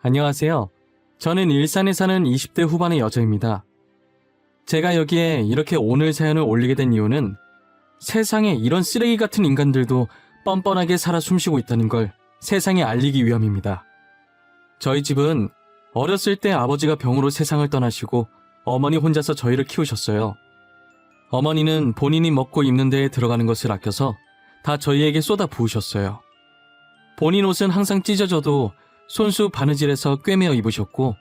안녕하세요. 저는 일산에 사는 20대 후반의 여자입니다. 제가 여기에 이렇게 오늘 사연을 올리게 된 이유는 세상에 이런 쓰레기 같은 인간들도 뻔뻔하게 살아 숨쉬고 있다는 걸 세상에 알리기 위함입니다. 저희 집은 어렸을 때 아버지가 병으로 세상을 떠나시고 어머니 혼자서 저희를 키우셨어요. 어머니는 본인이 먹고 입는 데에 들어가는 것을 아껴서 다 저희에게 쏟아 부으셨어요. 본인 옷은 항상 찢어져도 손수 바느질해서 꿰매어 입으셨고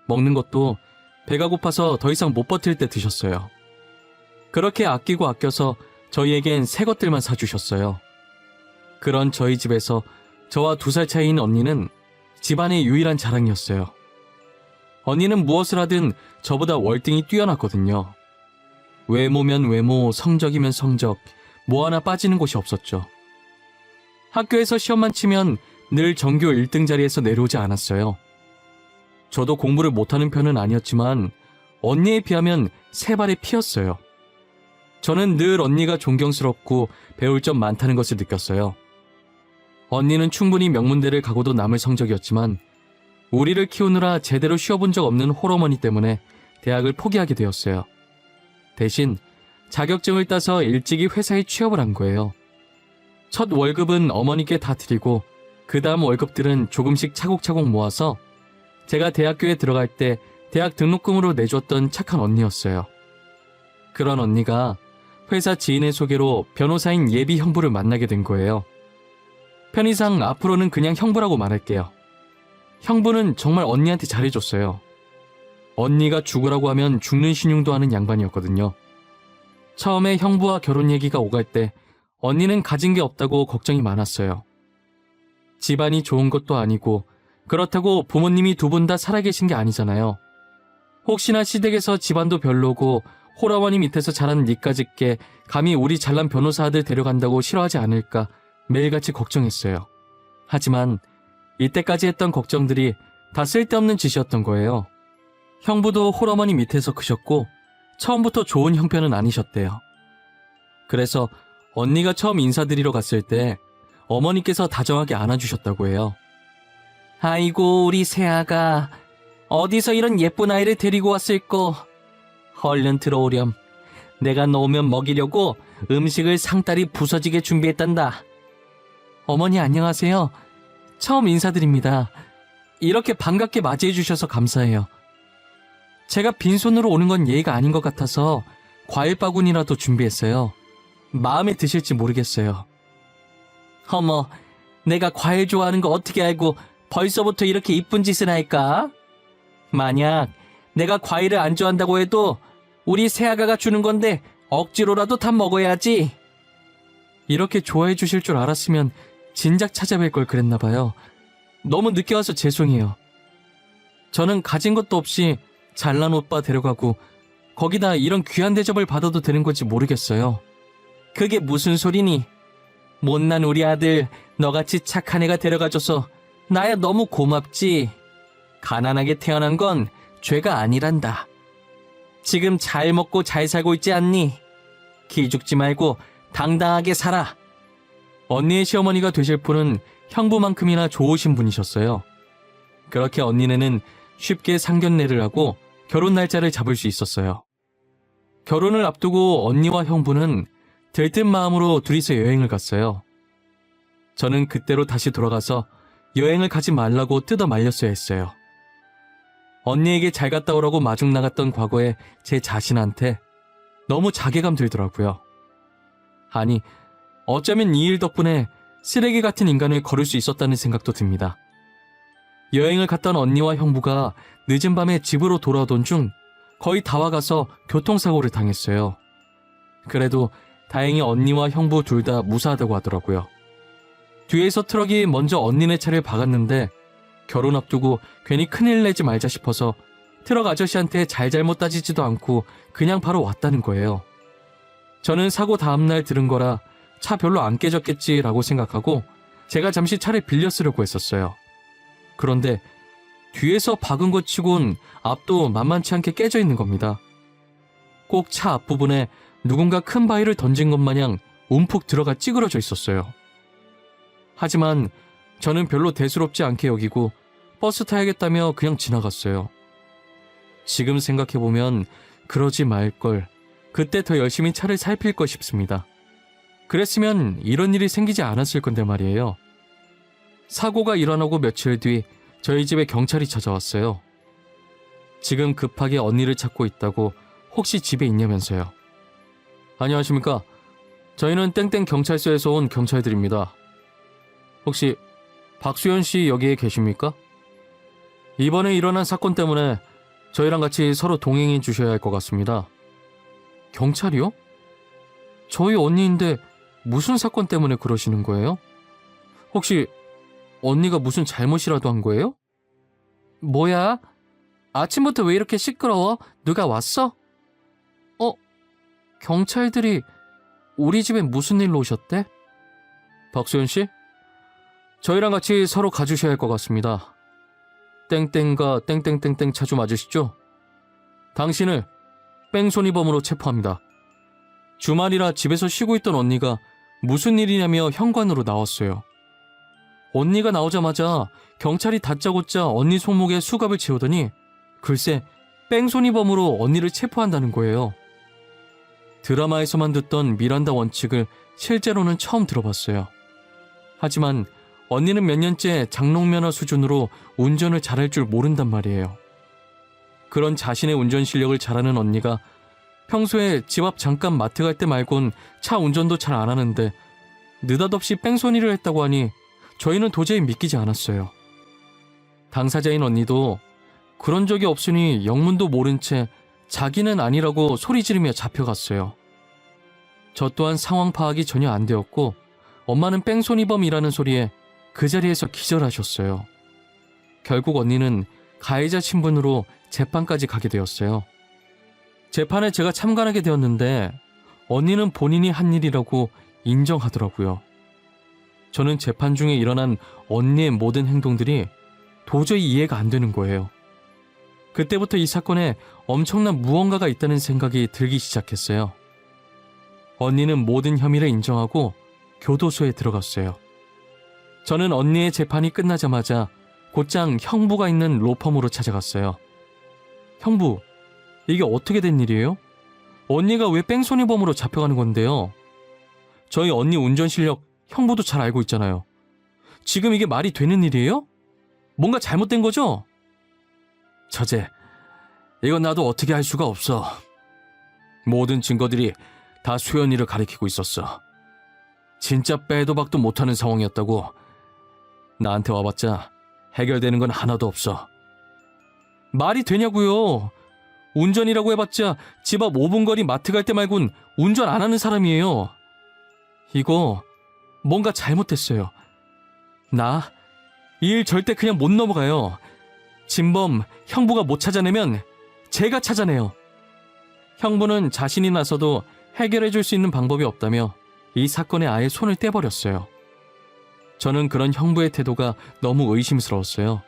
먹는 것도 배가 고파서 더 이상 못 버틸 때 드셨어요. 그렇게 아끼고 아껴서 저희에겐 새 것들만 사주셨어요. 그런 저희 집에서 저와 2살 차이인 언니는 집안의 유일한 자랑이었어요. 언니는 무엇을 하든 저보다 월등히 뛰어났거든요. 외모면 외모, 성적이면 성적, 뭐 하나 빠지는 곳이 없었죠. 학교에서 시험만 치면 늘 전교 1등 자리에서 내려오지 않았어요. 저도 공부를 못하는 편은 아니었지만 언니에 비하면 세 발의 피였어요. 저는 늘 언니가 존경스럽고 배울 점 많다는 것을 느꼈어요. 언니는 충분히 명문대를 가고도 남을 성적이었지만 우리를 키우느라 제대로 쉬어본 적 없는 홀어머니 때문에 대학을 포기하게 되었어요. 대신 자격증을 따서 일찍이 회사에 취업을 한 거예요. 첫 월급은 어머니께 다 드리고 그 다음 월급들은 조금씩 차곡차곡 모아서 제가 대학교에 들어갈 때 대학 등록금으로 내줬던 착한 언니였어요. 그런 언니가 회사 지인의 소개로 변호사인 예비 형부를 만나게 된 거예요. 편의상 앞으로는 그냥 형부라고 말할게요. 형부는 정말 언니한테 잘해줬어요. 언니가 죽으라고 하면 죽는 신용도 하는 양반이었거든요. 처음에 형부와 결혼 얘기가 오갈 때 언니는 가진 게 없다고 걱정이 많았어요. 집안이 좋은 것도 아니고 그렇다고 부모님이 2분 다 살아계신 게 아니잖아요. 혹시나 시댁에서 집안도 별로고 홀어머니 밑에서 자란 니까짓게 감히 우리 잘난 변호사 아들 데려간다고 싫어하지 않을까 매일같이 걱정했어요. 하지만 이때까지 했던 걱정들이 다 쓸데없는 짓이었던 거예요. 형부도 홀어머니 밑에서 크셨고 처음부터 좋은 형편은 아니셨대요. 그래서 언니가 처음 인사드리러 갔을 때 어머니께서 다정하게 안아주셨다고 해요. 아이고 우리 새아가 어디서 이런 예쁜 아이를 데리고 왔을꼬. 얼른 들어오렴. 내가 너 오면 먹이려고 음식을 상다리 부서지게 준비했단다. 어머니 안녕하세요. 처음 인사드립니다. 이렇게 반갑게 맞이해 주셔서 감사해요. 제가 빈손으로 오는 건 예의가 아닌 것 같아서 과일 바구니라도 준비했어요. 마음에 드실지 모르겠어요. 어머, 내가 과일 좋아하는 거 어떻게 알고 벌써부터 이렇게 이쁜 짓을 할까? 만약 내가 과일을 안 좋아한다고 해도 우리 새아가가 주는 건데 억지로라도 다 먹어야지. 이렇게 좋아해 주실 줄 알았으면 진작 찾아뵐 걸 그랬나 봐요. 너무 늦게 와서 죄송해요. 저는 가진 것도 없이 잘난 오빠 데려가고 거기다 이런 귀한 대접을 받아도 되는 건지 모르겠어요. 그게 무슨 소리니? 못난 우리 아들 너같이 착한 애가 데려가줘서 나야 너무 고맙지. 가난하게 태어난 건 죄가 아니란다. 지금 잘 먹고 잘 살고 있지 않니? 기죽지 말고 당당하게 살아. 언니의 시어머니가 되실 분은 형부만큼이나 좋으신 분이셨어요. 그렇게 언니네는 쉽게 상견례를 하고 결혼 날짜를 잡을 수 있었어요. 결혼을 앞두고 언니와 형부는 들뜬 마음으로 둘이서 여행을 갔어요. 저는 그때로 다시 돌아가서 여행을 가지 말라고 뜯어 말렸어야 했어요. 언니에게 잘 갔다 오라고 마중 나갔던 과거에 제 자신한테 너무 자괴감 들더라고요. 아니, 어쩌면 이 일 덕분에 쓰레기 같은 인간을 거를 수 있었다는 생각도 듭니다. 여행을 갔던 언니와 형부가 늦은 밤에 집으로 돌아오던 중 거의 다 와가서 교통사고를 당했어요. 그래도 다행히 언니와 형부 둘 다 무사하다고 하더라고요. 뒤에서 트럭이 먼저 언니네 차를 박았는데 결혼 앞두고 괜히 큰일 내지 말자 싶어서 트럭 아저씨한테 잘못 따지지도 않고 그냥 바로 왔다는 거예요. 저는 사고 다음날 들은 거라 차 별로 안 깨졌겠지라고 생각하고 제가 잠시 차를 빌려 쓰려고 했었어요. 그런데 뒤에서 박은 것 치곤 앞도 만만치 않게 깨져 있는 겁니다. 꼭 차 앞부분에 누군가 큰 바위를 던진 것 마냥 움푹 들어가 찌그러져 있었어요. 하지만 저는 별로 대수롭지 않게 여기고 버스 타야겠다며 그냥 지나갔어요. 지금 생각해보면 그러지 말걸. 그때 더 열심히 차를 살필 걸 싶습니다. 그랬으면 이런 일이 생기지 않았을 건데 말이에요. 사고가 일어나고 며칠 뒤 저희 집에 경찰이 찾아왔어요. 지금 급하게 언니를 찾고 있다고 혹시 집에 있냐면서요. 안녕하십니까. 저희는 땡땡 경찰서에서 온 경찰들입니다. 혹시 박수현 씨 여기에 계십니까? 이번에 일어난 사건 때문에 저희랑 같이 서로 동행해 주셔야 할 것 같습니다. 경찰이요? 저희 언니인데 무슨 사건 때문에 그러시는 거예요? 혹시 언니가 무슨 잘못이라도 한 거예요? 뭐야? 아침부터 왜 이렇게 시끄러워? 누가 왔어? 경찰들이 우리 집에 무슨 일로 오셨대? 박수현 씨? 저희랑 같이 서로 가주셔야 할 것 같습니다. 땡땡과 땡땡땡땡 차주 맞으시죠? 당신을 뺑소니범으로 체포합니다. 주말이라 집에서 쉬고 있던 언니가 무슨 일이냐며 현관으로 나왔어요. 언니가 나오자마자 경찰이 다짜고짜 언니 손목에 수갑을 채우더니 글쎄 뺑소니범으로 언니를 체포한다는 거예요. 드라마에서만 듣던 미란다 원칙을 실제로는 처음 들어봤어요. 하지만 언니는 몇 년째 장롱면허 수준으로 운전을 잘할 줄 모른단 말이에요. 그런 자신의 운전 실력을 잘하는 언니가 평소에 집 앞 잠깐 마트 갈 때 말곤 차 운전도 잘 안 하는데 느닷없이 뺑소니를 했다고 하니 저희는 도저히 믿기지 않았어요. 당사자인 언니도 그런 적이 없으니 영문도 모른 채 자기는 아니라고 소리 지르며 잡혀갔어요. 저 또한 상황 파악이 전혀 안 되었고 엄마는 뺑소니범이라는 소리에 그 자리에서 기절하셨어요. 결국 언니는 가해자 신분으로 재판까지 가게 되었어요. 재판에 제가 참관하게 되었는데 언니는 본인이 한 일이라고 인정하더라고요. 저는 재판 중에 일어난 언니의 모든 행동들이 도저히 이해가 안 되는 거예요. 그때부터 이 사건에 엄청난 무언가가 있다는 생각이 들기 시작했어요. 언니는 모든 혐의를 인정하고 교도소에 들어갔어요. 저는 언니의 재판이 끝나자마자 곧장 형부가 있는 로펌으로 찾아갔어요. 형부, 이게 어떻게 된 일이에요? 언니가 왜 뺑소니범으로 잡혀가는 건데요? 저희 언니 운전 실력 형부도 잘 알고 있잖아요. 지금 이게 말이 되는 일이에요? 뭔가 잘못된 거죠? 처제, 이건 나도 어떻게 할 수가 없어. 모든 증거들이 다 수연이를 가리키고 있었어. 진짜 빼도 박도 못하는 상황이었다고. 나한테 와봤자 해결되는 건 하나도 없어. 말이 되냐고요. 운전이라고 해봤자 집 앞 5분 거리 마트 갈 때 말곤 운전 안 하는 사람이에요. 이거 뭔가 잘못됐어요. 나 이 일 절대 그냥 못 넘어가요. 진범 형부가 못 찾아내면 제가 찾아내요. 형부는 자신이 나서도 해결해 줄 수 있는 방법이 없다며 이 사건에 아예 손을 떼버렸어요. 저는 그런 형부의 태도가 너무 의심스러웠어요.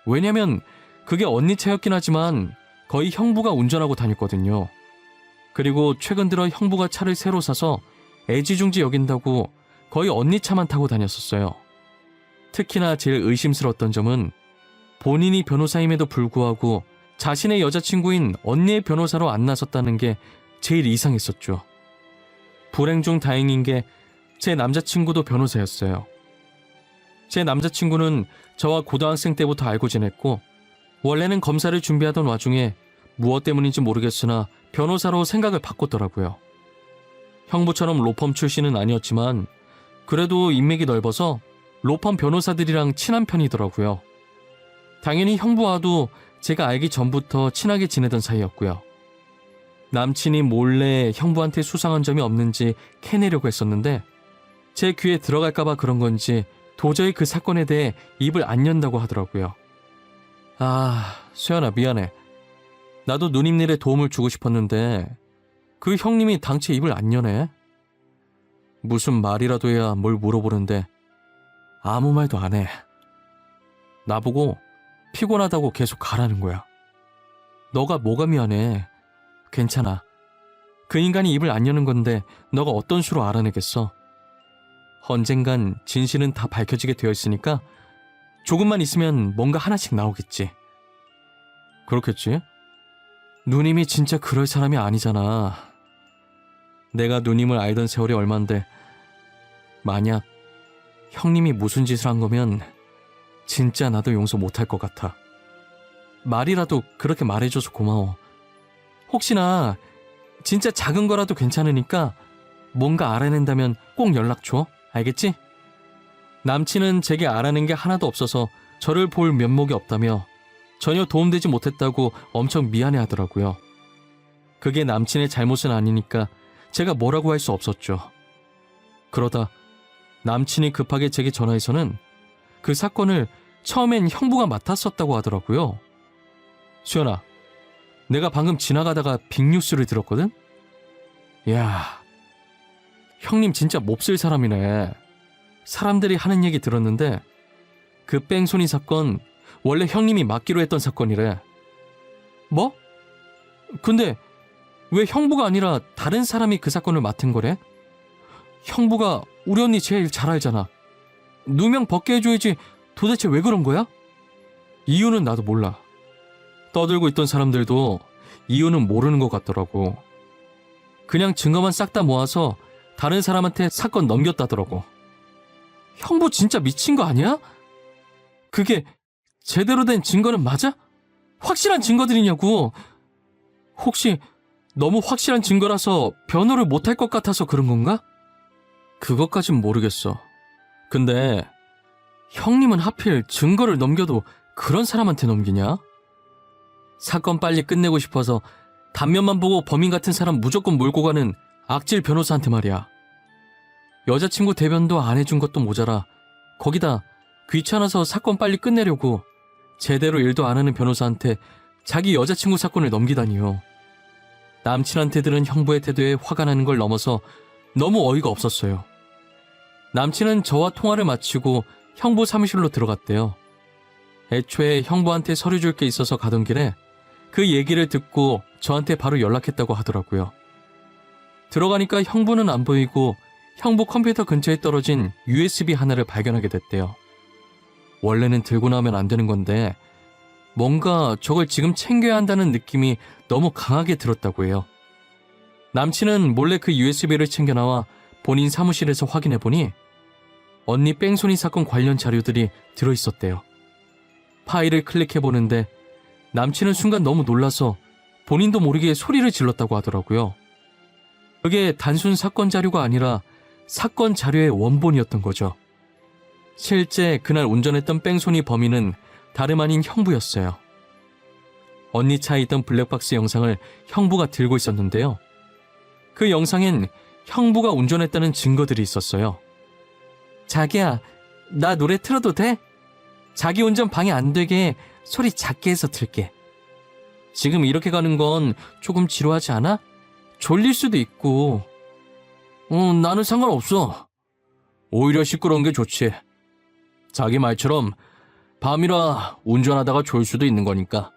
왜냐면 그게 언니 차였긴 하지만 거의 형부가 운전하고 다녔거든요. 그리고 최근 들어 형부가 차를 새로 사서 애지중지 여긴다고 거의 언니 차만 타고 다녔었어요. 특히나 제일 의심스러웠던 점은 본인이 변호사임에도 불구하고 자신의 여자친구인 언니의 변호사로 안 나섰다는 게 제일 이상했었죠. 불행 중 다행인 게 제 남자친구도 변호사였어요. 제 남자친구는 저와 고등학생 때부터 알고 지냈고 원래는 검사를 준비하던 와중에 무엇 때문인지 모르겠으나 변호사로 생각을 바꿨더라고요. 형부처럼 로펌 출신은 아니었지만 그래도 인맥이 넓어서 로펌 변호사들이랑 친한 편이더라고요. 당연히 형부와도 제가 알기 전부터 친하게 지내던 사이였고요. 남친이 몰래 형부한테 수상한 점이 없는지 캐내려고 했었는데 제 귀에 들어갈까봐 그런 건지 도저히 그 사건에 대해 입을 안 연다고 하더라고요. 아, 수연아 미안해. 나도 누님일에 도움을 주고 싶었는데 그 형님이 당최 입을 안 여네. 무슨 말이라도 해야 뭘 물어보는데 아무 말도 안 해. 나보고 피곤하다고 계속 가라는 거야. 너가 뭐가 미안해. 괜찮아. 그 인간이 입을 안 여는 건데 너가 어떤 수로 알아내겠어. 언젠간 진실은 다 밝혀지게 되어 있으니까 조금만 있으면 뭔가 하나씩 나오겠지. 그렇겠지? 누님이 진짜 그럴 사람이 아니잖아. 내가 누님을 알던 세월이 얼만데 만약 형님이 무슨 짓을 한 거면 진짜 나도 용서 못할 것 같아. 말이라도 그렇게 말해줘서 고마워. 혹시나 진짜 작은 거라도 괜찮으니까 뭔가 알아낸다면 꼭 연락 줘. 알겠지? 남친은 제게 알아낸 게 하나도 없어서 저를 볼 면목이 없다며 전혀 도움되지 못했다고 엄청 미안해하더라고요. 그게 남친의 잘못은 아니니까 제가 뭐라고 할 수 없었죠. 그러다 남친이 급하게 제게 전화해서는 그 사건을 처음엔 형부가 맡았었다고 하더라고요. 수연아, 내가 방금 지나가다가 빅뉴스를 들었거든? 이야, 형님 진짜 몹쓸 사람이네. 사람들이 하는 얘기 들었는데 그 뺑소니 사건 원래 형님이 맡기로 했던 사건이래. 뭐? 근데 왜 형부가 아니라 다른 사람이 그 사건을 맡은 거래? 형부가 우리 언니 제일 잘 알잖아. 누명 벗게 해줘야지. 도대체 왜 그런 거야? 이유는 나도 몰라. 떠들고 있던 사람들도 이유는 모르는 것 같더라고. 그냥 증거만 싹 다 모아서 다른 사람한테 사건 넘겼다더라고. 형부 진짜 미친 거 아니야? 그게 제대로 된 증거는 맞아? 확실한 증거들이냐고. 혹시 너무 확실한 증거라서 변호를 못할 것 같아서 그런 건가? 그것까진 모르겠어. 근데 형님은 하필 증거를 넘겨도 그런 사람한테 넘기냐? 사건 빨리 끝내고 싶어서 단면만 보고 범인 같은 사람 무조건 몰고 가는 악질 변호사한테 말이야. 여자친구 대변도 안 해준 것도 모자라 거기다 귀찮아서 사건 빨리 끝내려고 제대로 일도 안 하는 변호사한테 자기 여자친구 사건을 넘기다니요. 남친한테 들은 형부의 태도에 화가 나는 걸 넘어서 너무 어이가 없었어요. 남친은 저와 통화를 마치고 형부 사무실로 들어갔대요. 애초에 형부한테 서류 줄 게 있어서 가던 길에 그 얘기를 듣고 저한테 바로 연락했다고 하더라고요. 들어가니까 형부는 안 보이고 형부 컴퓨터 근처에 떨어진 USB 하나를 발견하게 됐대요. 원래는 들고 나오면 안 되는 건데 뭔가 저걸 지금 챙겨야 한다는 느낌이 너무 강하게 들었다고 해요. 남친은 몰래 그 USB를 챙겨나와 본인 사무실에서 확인해보니 언니 뺑소니 사건 관련 자료들이 들어있었대요. 파일을 클릭해보는데 남친은 순간 너무 놀라서 본인도 모르게 소리를 질렀다고 하더라고요. 그게 단순 사건 자료가 아니라 사건 자료의 원본이었던 거죠. 실제 그날 운전했던 뺑소니 범인은 다름 아닌 형부였어요. 언니 차에 있던 블랙박스 영상을 형부가 들고 있었는데요. 그 영상엔 형부가 운전했다는 증거들이 있었어요. 자기야, 나 노래 틀어도 돼? 자기 운전 방해 안 되게 소리 작게 해서 틀게. 지금 이렇게 가는 건 조금 지루하지 않아? 졸릴 수도 있고. 나는 상관없어. 오히려 시끄러운 게 좋지. 자기 말처럼 밤이라 운전하다가 졸 수도 있는 거니까.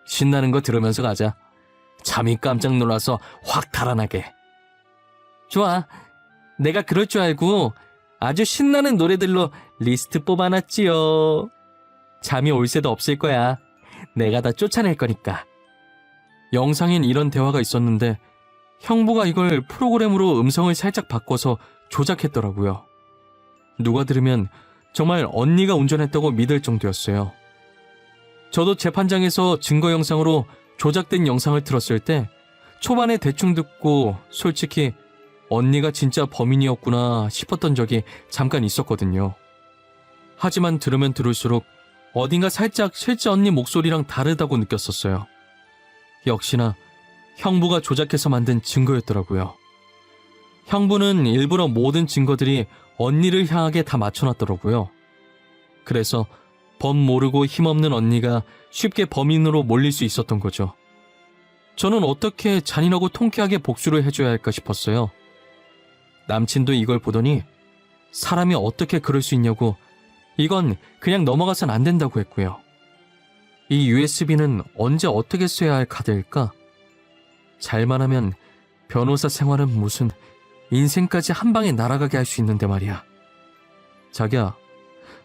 신나는 거 들으면서 가자. 잠이 깜짝 놀라서 확 달아나게. 좋아. 내가 그럴 줄 알고 아주 신나는 노래들로 리스트 뽑아놨지요. 잠이 올 새도 없을 거야. 내가 다 쫓아낼 거니까. 영상엔 이런 대화가 있었는데 형부가 이걸 프로그램으로 음성을 살짝 바꿔서 조작했더라고요. 누가 들으면 정말 언니가 운전했다고 믿을 정도였어요. 저도 재판장에서 증거 영상으로 조작된 영상을 들었을 때 초반에 대충 듣고 솔직히 언니가 진짜 범인이었구나 싶었던 적이 잠깐 있었거든요. 하지만 들으면 들을수록 어딘가 살짝 실제 언니 목소리랑 다르다고 느꼈었어요. 역시나 형부가 조작해서 만든 증거였더라고요. 형부는 일부러 모든 증거들이 언니를 향하게 다 맞춰놨더라고요. 그래서 범 모르고 힘없는 언니가 쉽게 범인으로 몰릴 수 있었던 거죠. 저는 어떻게 잔인하고 통쾌하게 복수를 해줘야 할까 싶었어요. 남친도 이걸 보더니 사람이 어떻게 그럴 수 있냐고 이건 그냥 넘어가선 안 된다고 했고요. 이 USB는 언제 어떻게 써야 할 카드일까? 잘만 하면 변호사 생활은 무슨 인생까지 한 방에 날아가게 할 수 있는데 말이야. 자기야,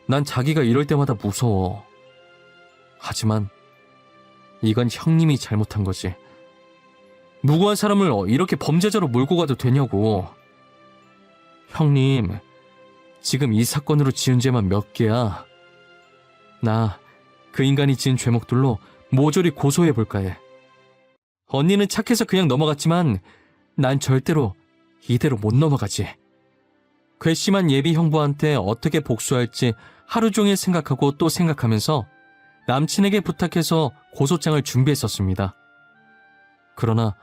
난 자기가 이럴 때마다 무서워. 하지만 이건 형님이 잘못한 거지. 무고한 사람을 이렇게 범죄자로 몰고 가도 되냐고. 형님, 지금 이 사건으로 지은 죄만 몇 개야. 나 그 인간이 지은 죄목들로 모조리 고소해볼까 해. 언니는 착해서 그냥 넘어갔지만 난 절대로 이대로 못 넘어가지. 괘씸한 예비 형부한테 어떻게 복수할지 하루 종일 생각하고 또 생각하면서 남친에게 부탁해서 고소장을 준비했었습니다. 그러나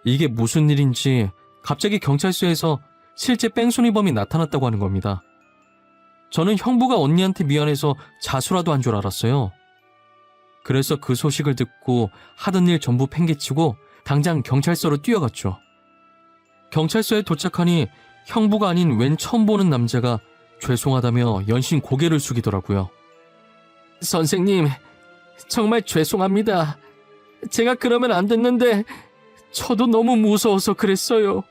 이게 무슨 일인지 갑자기 경찰서에서 실제 뺑소니범이 나타났다고 하는 겁니다. 저는 형부가 언니한테 미안해서 자수라도 한 줄 알았어요. 그래서 그 소식을 듣고 하던 일 전부 팽개치고 당장 경찰서로 뛰어갔죠. 경찰서에 도착하니 형부가 아닌 웬 처음 보는 남자가 죄송하다며 연신 고개를 숙이더라고요. 선생님, 정말 죄송합니다. 제가 그러면 안 됐는데 저도 너무 무서워서 그랬어요.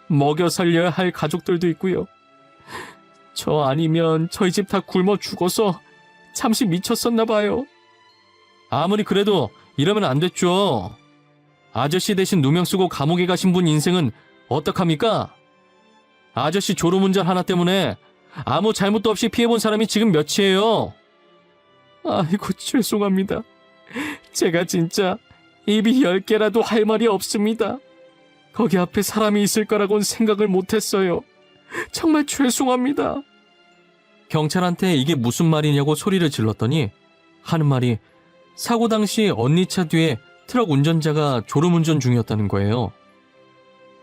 먹여 살려야 할 가족들도 있고요. 저 아니면 저희 집 다 굶어 죽어서 잠시 미쳤었나 봐요. 아무리 그래도 이러면 안 됐죠. 아저씨 대신 누명 쓰고 감옥에 가신 분 인생은 어떡합니까? 아저씨 졸음운전 하나 때문에 아무 잘못도 없이 피해본 사람이 지금 몇이에요? 아이고, 죄송합니다. 제가 진짜 입이 10개라도 할 말이 없습니다. 거기 앞에 사람이 있을 거라고는 생각을 못했어요. 정말 죄송합니다. 경찰한테 이게 무슨 말이냐고 소리를 질렀더니 하는 말이 사고 당시 언니 차 뒤에 트럭 운전자가 졸음운전 중이었다는 거예요.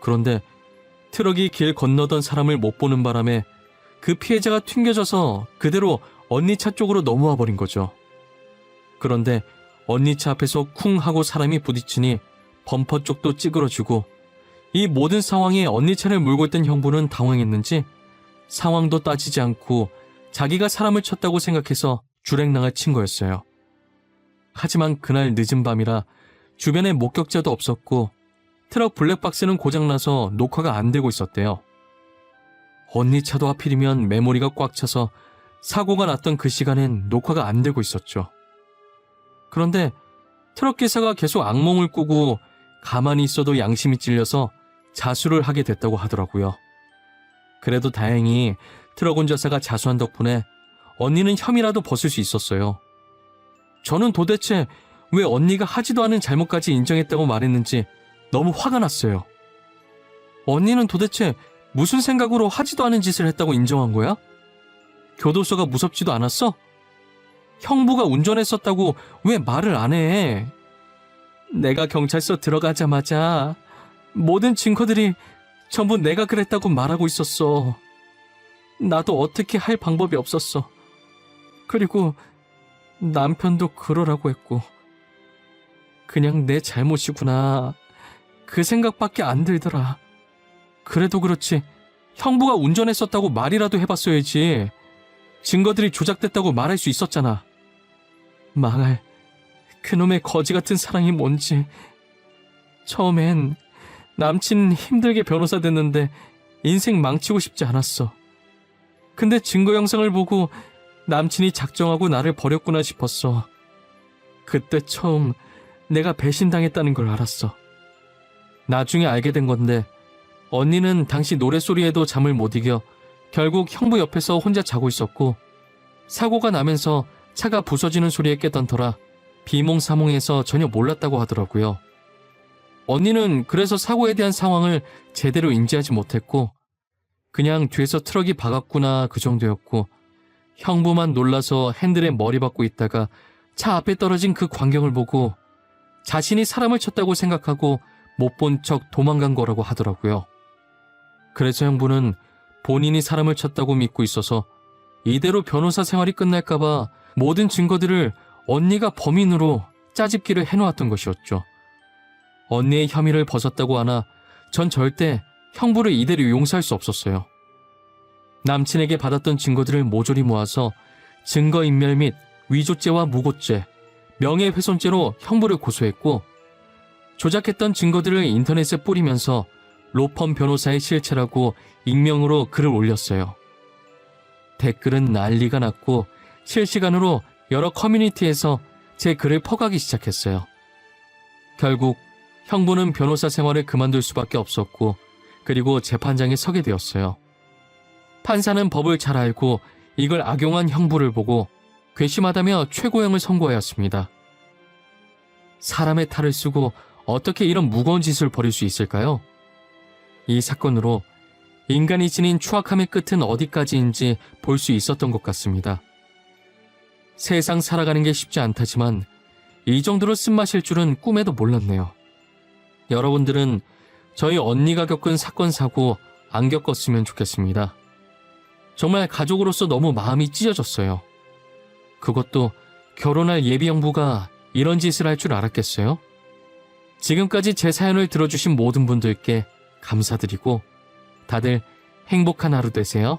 그런데 트럭이 길 건너던 사람을 못 보는 바람에 그 피해자가 튕겨져서 그대로 언니 차 쪽으로 넘어와 버린 거죠. 그런데 언니 차 앞에서 쿵 하고 사람이 부딪히니 범퍼 쪽도 찌그러지고 이 모든 상황에 언니 차를 몰고 있던 형부는 당황했는지 상황도 따지지 않고 자기가 사람을 쳤다고 생각해서 주랭랑을 친 거였어요. 하지만 그날 늦은 밤이라 주변에 목격자도 없었고 트럭 블랙박스는 고장나서 녹화가 안 되고 있었대요. 언니 차도 하필이면 메모리가 꽉 차서 사고가 났던 그 시간엔 녹화가 안 되고 있었죠. 그런데 트럭 기사가 계속 악몽을 꾸고 가만히 있어도 양심이 찔려서 자수를 하게 됐다고 하더라고요. 그래도 다행히 트럭 운전사가 자수한 덕분에 언니는 혐의라도 벗을 수 있었어요. 저는 도대체 왜 언니가 하지도 않은 잘못까지 인정했다고 말했는지 너무 화가 났어요. 언니는 도대체 무슨 생각으로 하지도 않은 짓을 했다고 인정한 거야? 교도소가 무섭지도 않았어? 형부가 운전했었다고 왜 말을 안 해? 내가 경찰서 들어가자마자 모든 증거들이 전부 내가 그랬다고 말하고 있었어. 나도 어떻게 할 방법이 없었어. 그리고 남편도 그러라고 했고. 그냥 내 잘못이구나. 그 생각밖에 안 들더라. 그래도 그렇지 형부가 운전했었다고 말이라도 해봤어야지. 증거들이 조작됐다고 말할 수 있었잖아. 망할 그놈의 거지 같은 사랑이 뭔지. 처음엔 남친 힘들게 변호사 됐는데 인생 망치고 싶지 않았어. 근데 증거 영상을 보고 남친이 작정하고 나를 버렸구나 싶었어. 그때 처음 내가 배신당했다는 걸 알았어. 나중에 알게 된 건데 언니는 당시 노랫소리에도 잠을 못 이겨 결국 형부 옆에서 혼자 자고 있었고 사고가 나면서 차가 부서지는 소리에 깨던 터라 비몽사몽해서 전혀 몰랐다고 하더라고요. 언니는 그래서 사고에 대한 상황을 제대로 인지하지 못했고 그냥 뒤에서 트럭이 박았구나 그 정도였고 형부만 놀라서 핸들에 머리 박고 있다가 차 앞에 떨어진 그 광경을 보고 자신이 사람을 쳤다고 생각하고 못 본 척 도망간 거라고 하더라고요. 그래서 형부는 본인이 사람을 쳤다고 믿고 있어서 이대로 변호사 생활이 끝날까봐 모든 증거들을 언니가 범인으로 짜집기를 해놓았던 것이었죠. 언니의 혐의를 벗었다고 하나 전 절대 형부를 이대로 용서할 수 없었어요. 남친에게 받았던 증거들을 모조리 모아서 증거인멸 및 위조죄와 무고죄, 명예훼손죄로 형부를 고소했고 조작했던 증거들을 인터넷에 뿌리면서 로펌 변호사의 실체라고 익명으로 글을 올렸어요. 댓글은 난리가 났고 실시간으로 여러 커뮤니티에서 제 글을 퍼가기 시작했어요. 결국 형부는 변호사 생활을 그만둘 수밖에 없었고 그리고 재판장에 서게 되었어요. 판사는 법을 잘 알고 이걸 악용한 형부를 보고 괘씸하다며 최고형을 선고하였습니다. 사람의 탈을 쓰고 어떻게 이런 무거운 짓을 벌일 수 있을까요? 이 사건으로 인간이 지닌 추악함의 끝은 어디까지인지 볼 수 있었던 것 같습니다. 세상 살아가는 게 쉽지 않다지만 이 정도로 쓴맛일 줄은 꿈에도 몰랐네요. 여러분들은 저희 언니가 겪은 사건 사고 안 겪었으면 좋겠습니다. 정말 가족으로서 너무 마음이 찢어졌어요. 그것도 결혼할 예비 형부가 이런 짓을 할 줄 알았겠어요? 지금까지 제 사연을 들어주신 모든 분들께 감사드리고 다들 행복한 하루 되세요.